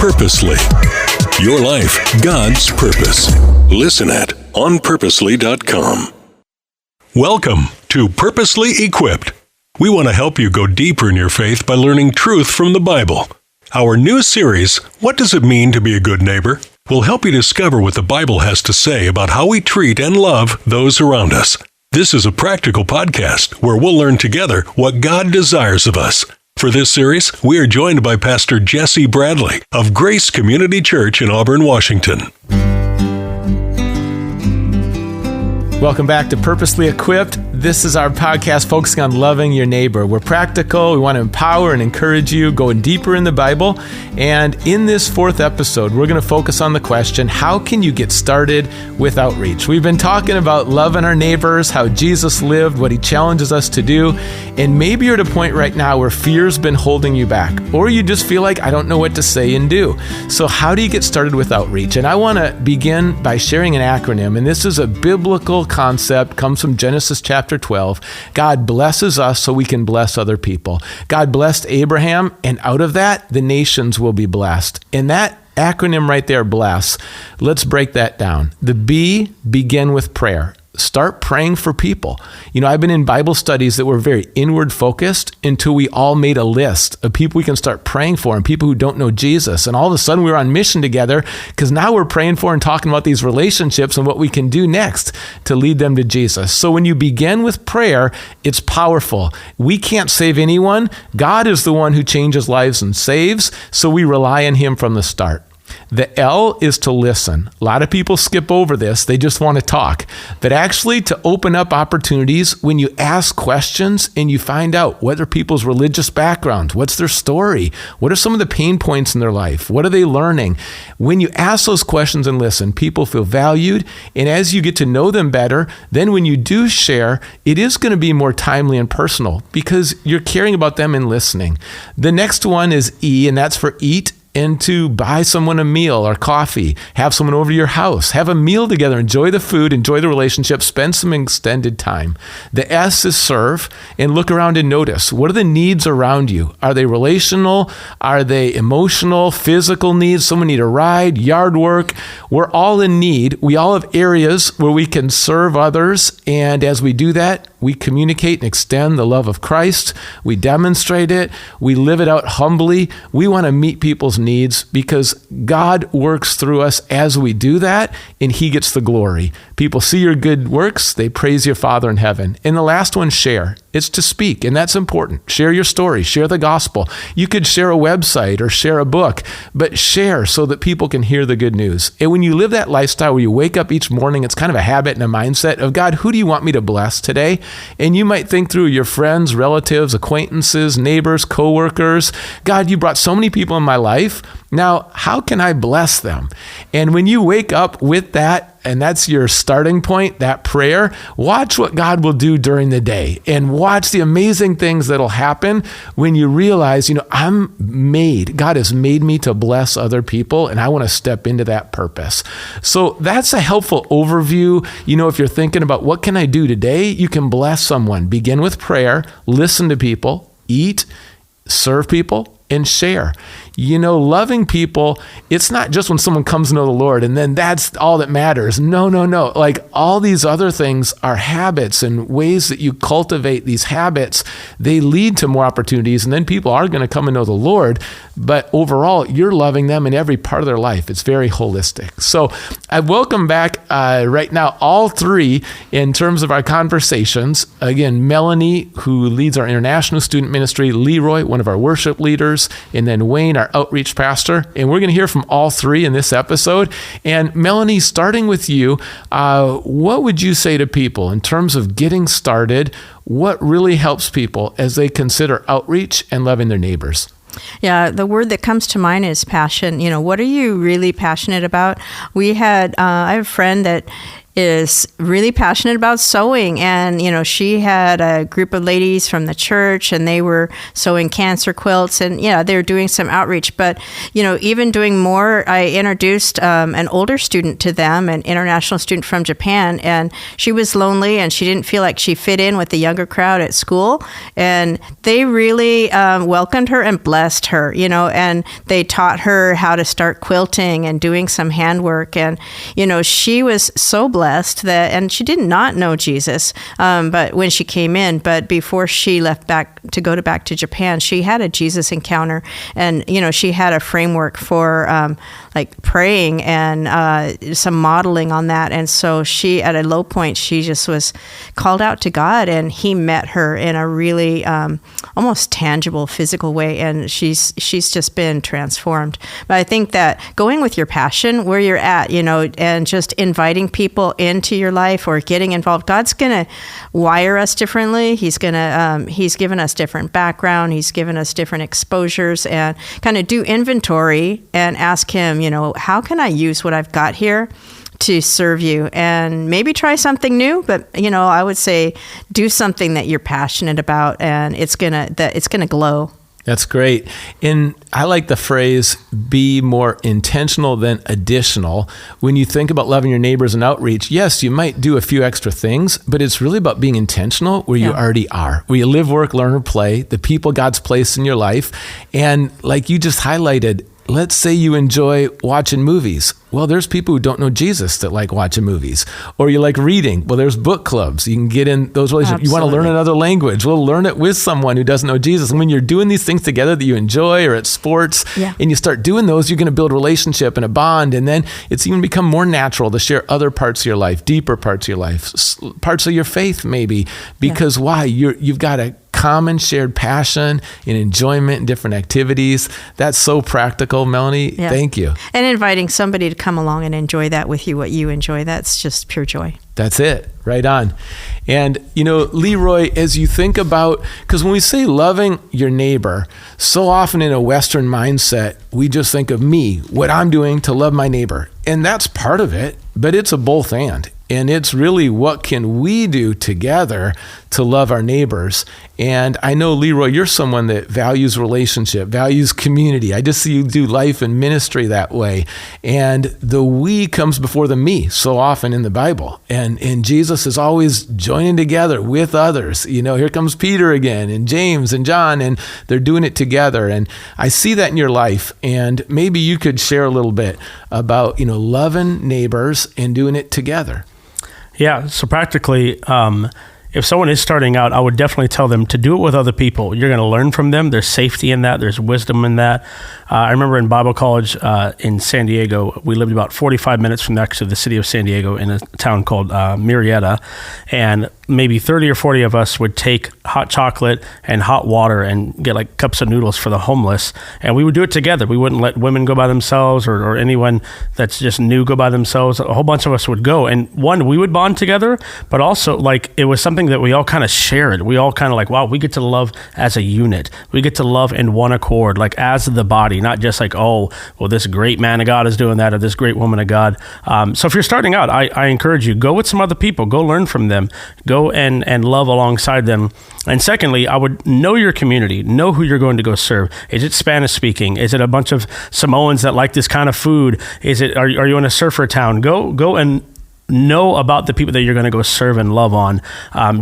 Purposely. Your life, God's purpose. Listen at onpurposely.com. Welcome to Purposely Equipped. We want to help you go deeper in your faith by learning truth from the Bible. Our new series, What Does It Mean to Be a Good Neighbor?, will help you discover what the Bible has to say about how we treat and love those around us. This is a practical podcast where we'll learn together what God desires of us. For this series, we are joined by Pastor Jesse Bradley of Grace Community Church in Auburn, Washington. Welcome back to Purposely Equipped. This is our podcast focusing on loving your neighbor. We're practical. We want to empower and encourage you, going deeper in the Bible. And in this fourth episode, we're going to focus on the question, how can you get started with outreach? We've been talking about loving our neighbors, how Jesus lived, what he challenges us to do. And maybe you're at a point right now where fear's been holding you back, or you just feel like, I don't know what to say and do. So how do you get started with outreach? And I want to begin by sharing an acronym. And this is a biblical concept, comes from Genesis chapter 12. God blesses us so we can bless other people. God blessed Abraham, and out of that, the nations will be blessed. And that acronym right there, bless, let's break that down. The B, begin with prayer. Start praying for people. You know, I've been in Bible studies that were very inward focused until we all made a list of people we can start praying for and people who don't know Jesus. And all of a sudden we were on mission together because now we're praying for and talking about these relationships and what we can do next to lead them to Jesus. So when you begin with prayer, it's powerful. We can't save anyone. God is the one who changes lives and saves. So we rely on him from the start. The L is to listen. A lot of people skip over this. They just want to talk. But actually to open up opportunities when you ask questions and you find out what are people's religious backgrounds, what's their story, what are some of the pain points in their life, what are they learning? When you ask those questions and listen, people feel valued. And as you get to know them better, then when you do share, it is going to be more timely and personal because you're caring about them and listening. The next one is E, and that's for eat. And to buy someone a meal or coffee, have someone over to your house, have a meal together, enjoy the food, enjoy the relationship, spend some extended time. The S is serve, and look around and notice, what are the needs around you? Are they relational? Are they emotional, physical needs? Someone need a ride, yard work? We're all in need. We all have areas where we can serve others, and as we do that, we communicate and extend the love of Christ. We demonstrate it. We live it out humbly. We want to meet people's needs because God works through us as we do that, and he gets the glory. People see your good works. They praise your Father in heaven. And the last one, share. It's to speak, and that's important. Share your story. Share the gospel. You could share a website or share a book, but share so that people can hear the good news. And when you live that lifestyle where you wake up each morning, it's kind of a habit and a mindset of, God, who do you want me to bless today? And you might think through your friends, relatives, acquaintances, neighbors, coworkers. God, you brought so many people in my life. Now, how can I bless them? And when you wake up with that, and that's your starting point, that prayer, watch what God will do during the day and watch the amazing things that'll happen when you realize, I'm made. God has made me to bless other people, and I want to step into that purpose. So that's a helpful overview. If you're thinking about what can I do today, you can bless someone. Begin with prayer, listen to people, eat, serve people, and share. Loving people, it's not just when someone comes to know the Lord and then that's all that matters. No. Like all these other things are habits and ways that you cultivate these habits. They lead to more opportunities, and then people are going to come and know the Lord. But overall, you're loving them in every part of their life. It's very holistic. So I welcome back right now all three in terms of our conversations. Again, Melanie, who leads our international student ministry, Leroy, one of our worship leaders, and then Wayne, our outreach pastor. And we're going to hear from all three in this episode. And Melanie, starting with you, what would you say to people in terms of getting started? What really helps people as they consider outreach and loving their neighbors? Yeah, the word that comes to mind is passion. What are you really passionate about? I have a friend that is really passionate about sewing. And, she had a group of ladies from the church, and they were sewing cancer quilts, and they were doing some outreach. But, even doing more, I introduced an older student to them, an international student from Japan, and she was lonely and she didn't feel like she fit in with the younger crowd at school. And they really welcomed her and blessed her, and they taught her how to start quilting and doing some handwork. And, she was so blessed and she did not know Jesus, but when she came in, but before she left back to Japan, she had a Jesus encounter, and, she had a framework for like praying and some modeling on that. And so she, at a low point, she just was called out to God, and he met her in a really almost tangible, physical way. And she's just been transformed. But I think that going with your passion where you're at, and just inviting people into your life or getting involved, God's going to wire us differently. He's given us different background. He's given us different exposures, and kind of do inventory and ask him, how can I use what I've got here to serve you, and maybe try something new. But, I would say do something that you're passionate about, and it's going to glow. That's great. And I like the phrase, be more intentional than additional. When you think about loving your neighbors and outreach, yes, you might do a few extra things, but it's really about being intentional where you already are, where you live, work, learn, or play, the people God's placed in your life. And like you just highlighted, let's say you enjoy watching movies. Well, there's people who don't know Jesus that like watching movies. Or you like reading. Well, there's book clubs. You can get in those relationships. Absolutely. You want to learn another language. Well, learn it with someone who doesn't know Jesus. And when you're doing these things together that you enjoy, or at sports, and you start doing those, you're going to build a relationship and a bond. And then it's even become more natural to share other parts of your life, deeper parts of your life, parts of your faith maybe. Because why? You've got a common shared passion and enjoyment in different activities. That's so practical, Melanie. Yeah. Thank you. And inviting somebody to come along and enjoy that with you, what you enjoy, that's just pure joy. That's it. Right on. And, Leroy, as you think about, because when we say loving your neighbor, so often in a Western mindset, we just think of me, what I'm doing to love my neighbor. And that's part of it, but it's a both and. And it's really what can we do together to love our neighbors. And I know, Leroy, you're someone that values relationship, values community. I just see you do life and ministry that way. And the we comes before the me so often in the Bible. And Jesus is always joining together with others. Here comes Peter again, and James and John, and they're doing it together. And I see that in your life. And maybe you could share a little bit about, loving neighbors and doing it together. Yeah, so practically, if someone is starting out, I would definitely tell them to do it with other people. You're going to learn from them. There's safety in that. There's wisdom in that. I remember in Bible college in San Diego, we lived about 45 minutes from next to the city of San Diego in a town called Murrieta, and maybe 30 or 40 of us would take hot chocolate and hot water and get like cups of noodles for the homeless, and we would do it together. We wouldn't let women go by themselves or anyone that's just new go by themselves. A whole bunch of us would go, and we would bond together, but also like it was something that we all kind of shared. We all kind of like, wow, we get to love as a unit. We get to love in one accord, like as the body, not just like, oh, well, this great man of God is doing that or this great woman of God. So if you're starting out, I encourage you, go with some other people, go learn from them, go and love alongside them. And secondly, I would know your community, know who you're going to go serve. Is it Spanish speaking? Is it a bunch of Samoans that like this kind of food? Are you in a surfer town? Go and know about the people that you're going to go serve and love on,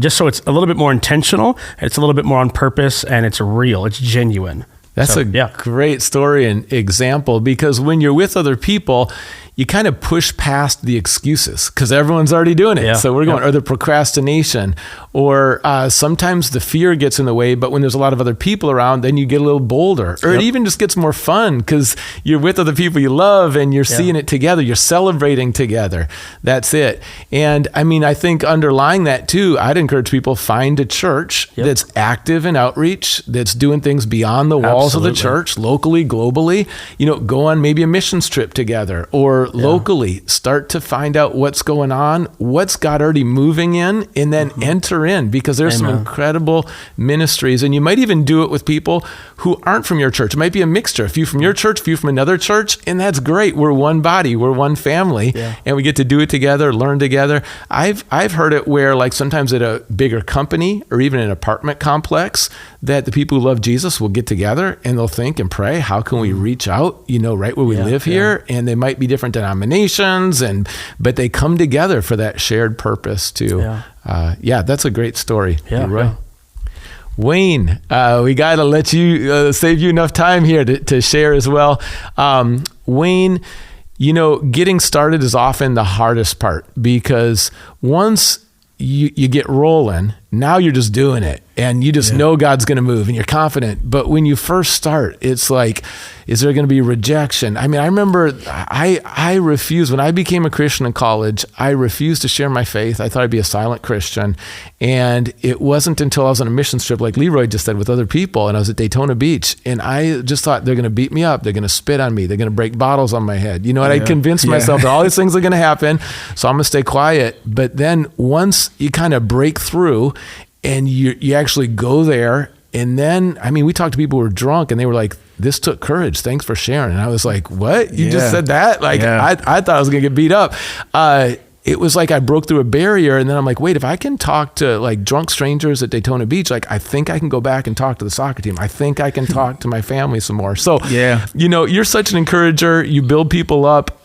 just so it's a little bit more intentional, it's a little bit more on purpose, and it's real, it's genuine. That's great story and example, because when you're with other people, you kind of push past the excuses because everyone's already doing it. Yeah. So we're going, or the procrastination, or sometimes the fear gets in the way, but when there's a lot of other people around, then you get a little bolder, or it even just gets more fun because you're with other people you love and you're seeing it together. You're celebrating together. That's it. And I mean, I think underlying that too, I'd encourage people, find a church that's active in outreach, that's doing things beyond the walls of the church, locally, globally, go on maybe a missions trip together, or start locally, start to find out what's going on, what's God already moving in, and then enter in, because there's some incredible ministries. And you might even do it with people who aren't from your church. It might be a mixture, a few from your church, a few from another church, and that's great. We're one body, we're one family, and we get to do it together, learn together. I've heard it where, like, sometimes at a bigger company or even an apartment complex, that the people who love Jesus will get together and they'll think and pray, how can we reach out, right where we live here? And they might be different denominations, but they come together for that shared purpose too. That's a great story. Roy. Wayne, we got to let you save you enough time here to share as well. Wayne, getting started is often the hardest part, because once you get rolling, now you're just doing it and you just know God's going to move and you're confident. But when you first start, it's like, is there going to be rejection? I mean, I remember I refused, when I became a Christian in college, I refused to share my faith. I thought I'd be a silent Christian. And it wasn't until I was on a mission trip, like Leroy just said, with other people, and I was at Daytona Beach, and I just thought, they're going to beat me up. They're going to spit on me. They're going to break bottles on my head. And I convinced myself that all these things are going to happen, so I'm going to stay quiet. But then once you kind of break through and you actually go there, and then, we talked to people who were drunk and they were like, this took courage. Thanks for sharing. And I was like, what? You just said that? Like, I thought I was going to get beat up. It was like I broke through a barrier, and then I'm like, wait, if I can talk to like drunk strangers at Daytona Beach, like I think I can go back and talk to the soccer team. I think I can talk to my family some more. So, you're such an encourager. You build people up.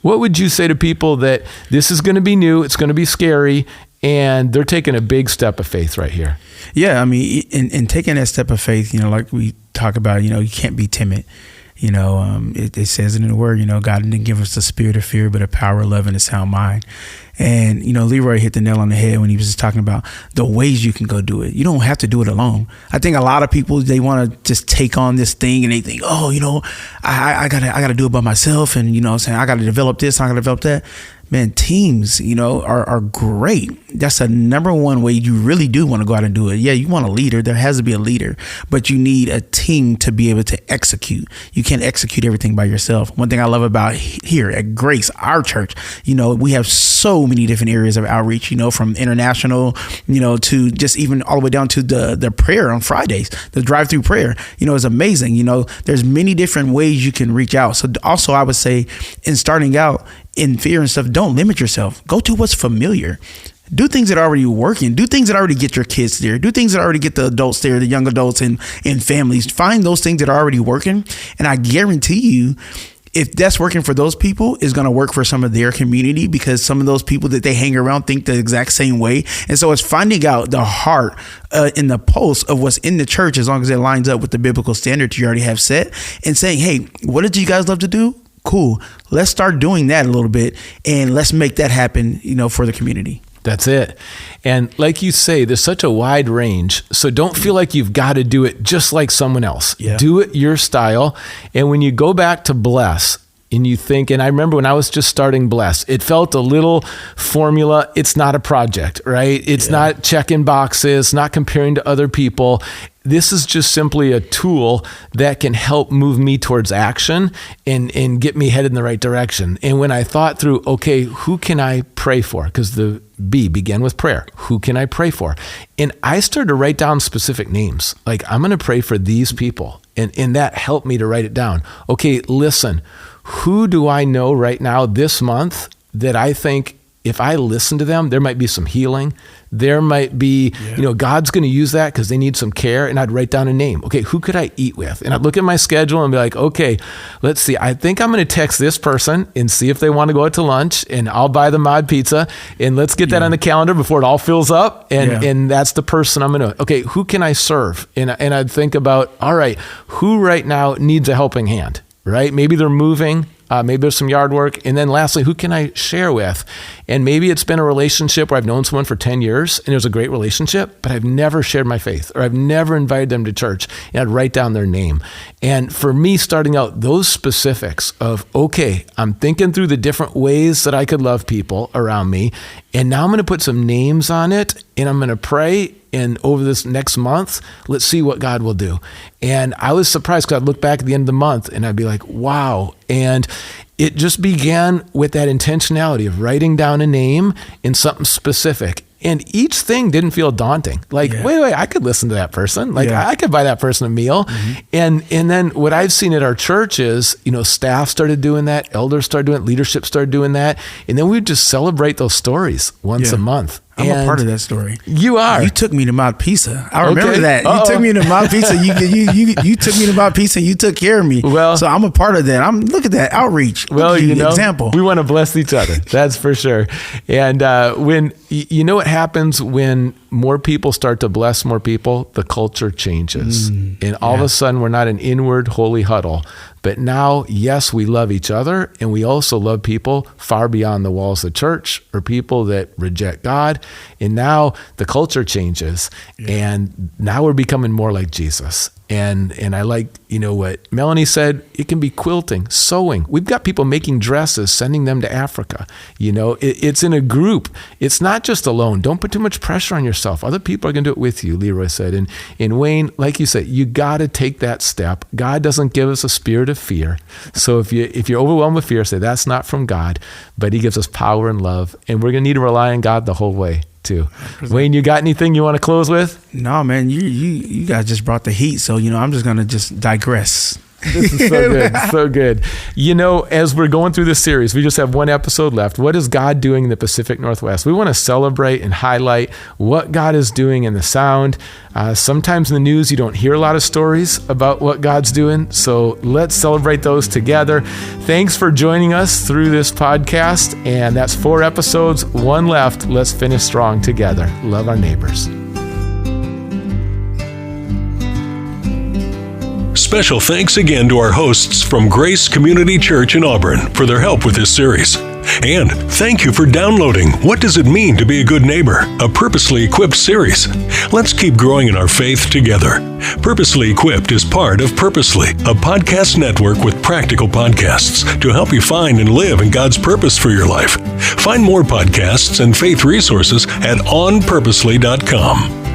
What would you say to people that this is going to be new, it's going to be scary, and they're taking a big step of faith right here? Yeah, in taking that step of faith, like we talk about, you can't be timid. It says it in the word, God didn't give us the spirit of fear, but a power, love, and a sound mind. And, Leroy hit the nail on the head when he was just talking about the ways you can go do it. You don't have to do it alone. I think a lot of people, they want to just take on this thing and they think, I gotta do it by myself. And, I got to develop this, I got to develop that. Man, teams, are great. That's the number one way you really do want to go out and do it. Yeah, you want a leader. There has to be a leader, but you need a team to be able to execute. You can't execute everything by yourself. One thing I love about here at Grace, our church, we have so many different areas of outreach, from international, to just even all the way down to the prayer on Fridays, the drive-through prayer, is amazing. There's many different ways you can reach out. So also I would say, in starting out, in fear and stuff, don't limit yourself. Go to what's familiar. Do things that are already working. Do things that already get your kids there. Do things that already get the adults there, the young adults and families. Find those things that are already working. And I guarantee you, if that's working for those people, it's going to work for some of their community, because some of those people that they hang around think the exact same way. And so it's finding out the heart in the pulse of what's in the church, as long as it lines up with the biblical standards you already have set, and saying, hey, what did you guys love to do? Cool. Let's start doing that a little bit, and let's make that happen, for the community. That's it. And like you say, there's such a wide range. So don't feel like you've got to do it just like someone else. Do it your style. And when you go back to Bless, and you think, and I remember when I was just starting Bless, it felt a little formula. It's not a project, right? It's not checking boxes, not comparing to other people. This is just simply a tool that can help move me towards action and get me headed in the right direction. And when I thought through, okay, who can I pray for? Because the B began with prayer. Who can I pray for? And I started to write down specific names. Like, I'm going to pray for these people. And that helped me to write it down. Okay, listen, who do I know right now this month that I think if I listen to them, there might be some healing. There might be, God's going to use that because they need some care. And I'd write down a name. Okay, who could I eat with? And I'd look at my schedule and be like, okay, let's see. I think I'm going to text this person and see if they want to go out to lunch, and I'll buy the mod pizza, and let's get that on the calendar before it all fills up. And that's the person I'm going to, okay, who can I serve? And I'd think about, all right, who right now needs a helping hand, right? Maybe they're moving. Maybe there's some yard work. And then lastly, who can I share with? And maybe it's been a relationship where I've known someone for 10 years and it was a great relationship, but I've never shared my faith, or I've never invited them to church, and I'd write down their name. And for me, starting out, those specifics of, okay, I'm thinking through the different ways that I could love people around me. And now I'm going to put some names on it, and I'm going to pray. And over this next month, let's see what God will do. And I was surprised because I'd look back at the end of the month and I'd be like, wow. And it just began with that intentionality of writing down a name in something specific. And each thing didn't feel daunting. Like, wait, I could listen to that person. Like, I could buy that person a meal. And then what I've seen at our church is, staff started doing that, elders started doing it, leadership started doing that. And then we would just celebrate those stories once a month. I'm a part of that story. You are. You took me to Mount Pisa. I remember that. You took me to Mount Pisa. You took me to Mount Pisa. You took care of me. Well, so I'm a part of that. Look at that outreach. Well, example. We want to bless each other. That's for sure. And when what happens when more people start to bless more people, the culture changes. And all of a sudden, we're not an inward holy huddle. But now, yes, we love each other, and we also love people far beyond the walls of the church or people that reject God. And now the culture changes, and now we're becoming more like Jesus. And I like, what Melanie said, it can be quilting, sewing. We've got people making dresses, sending them to Africa. It's in a group. It's not just alone. Don't put too much pressure on yourself. Other people are going to do it with you, Leroy said. And Wayne, like you said, you got to take that step. God doesn't give us a spirit of fear. So if you're overwhelmed with fear, say that's not from God, but he gives us power and love. And we're going to need to rely on God the whole way too. 100%. Wayne, you got anything you want to close with? No, man, you guys just brought the heat. So, I'm just going to just digress. This is so good. So good. As we're going through this series, we just have one episode left. What is God doing in the Pacific Northwest? We want to celebrate and highlight what God is doing in the Sound. Sometimes in the news, you don't hear a lot of stories about what God's doing. So let's celebrate those together. Thanks for joining us through this podcast. And that's 4 episodes, 1 left. Let's finish strong together. Love our neighbors. Special thanks again to our hosts from Grace Community Church in Auburn for their help with this series. And thank you for downloading What Does It Mean to Be a Good Neighbor? A Purposely Equipped series. Let's keep growing in our faith together. Purposely Equipped is part of Purposely, a podcast network with practical podcasts to help you find and live in God's purpose for your life. Find more podcasts and faith resources at onpurposely.com.